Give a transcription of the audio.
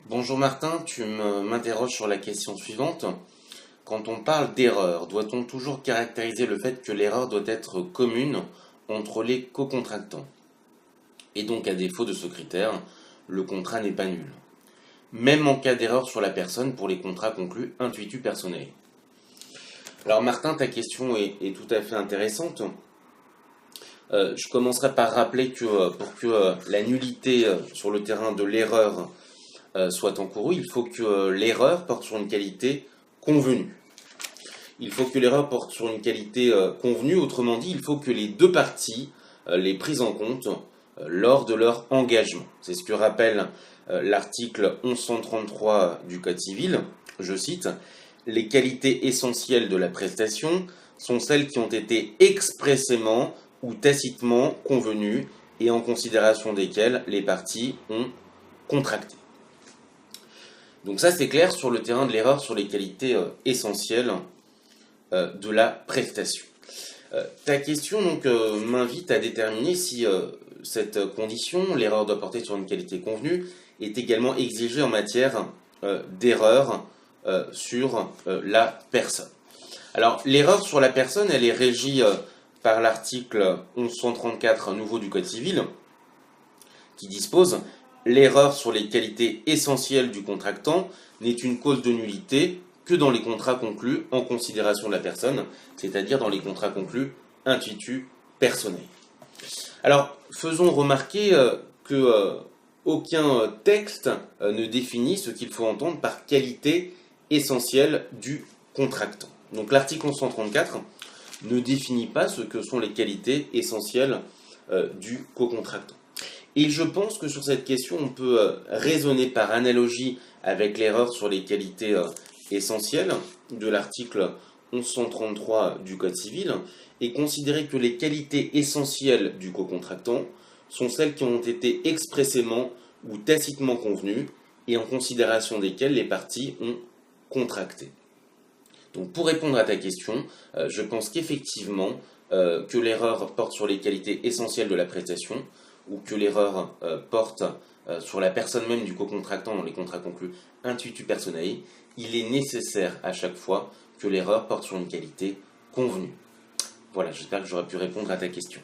Bonjour Martin, tu m'interroges sur la question suivante. Quand on parle d'erreur, doit-on toujours caractériser le fait que l'erreur doit être commune entre les co-contractants? Et donc, à défaut de ce critère, le contrat n'est pas nul. Même en cas d'erreur sur la personne pour les contrats conclus intuitu personnel. Alors Martin, ta question est tout à fait intéressante. Je commencerai par rappeler que pour que la nullité sur le terrain de l'erreur soit encourue, il faut que l'erreur porte sur une qualité convenue. Il faut que l'erreur porte sur une qualité convenue, autrement dit, il faut que les deux parties les prises en compte lors de leur engagement. C'est ce que rappelle l'article 1133 du Code civil. Je cite, les qualités essentielles de la prestation sont celles qui ont été expressément ou tacitement convenues et en considération desquelles les parties ont contracté. Donc ça c'est clair sur le terrain de l'erreur sur les qualités essentielles de la prestation. Ta question donc m'invite à déterminer si cette condition, l'erreur doit porter sur une qualité convenue, est également exigée en matière d'erreur sur la personne. Alors l'erreur sur la personne, elle est régie par l'article 1134 nouveau du Code civil, qui dispose l'erreur sur les qualités essentielles du contractant n'est une cause de nullité que dans les contrats conclus en considération de la personne, c'est-à-dire dans les contrats conclus intuitu personnel. Alors, faisons remarquer que aucun texte ne définit ce qu'il faut entendre par qualité essentielle du contractant. Donc l'article 1134 ne définit pas ce que sont les qualités essentielles du co-contractant. Et je pense que sur cette question, on peut raisonner par analogie avec l'erreur sur les qualités essentielles de l'article 1133 du Code civil et considérer que les qualités essentielles du co-contractant sont celles qui ont été expressément ou tacitement convenues et en considération desquelles les parties ont contracté. Donc pour répondre à ta question, je pense qu'effectivement que l'erreur porte sur les qualités essentielles de la prestation ou que l'erreur porte sur la personne même du co-contractant dans les contrats conclus intuitu personae, il est nécessaire à chaque fois que l'erreur porte sur une qualité convenue. Voilà, j'espère que j'aurai pu répondre à ta question.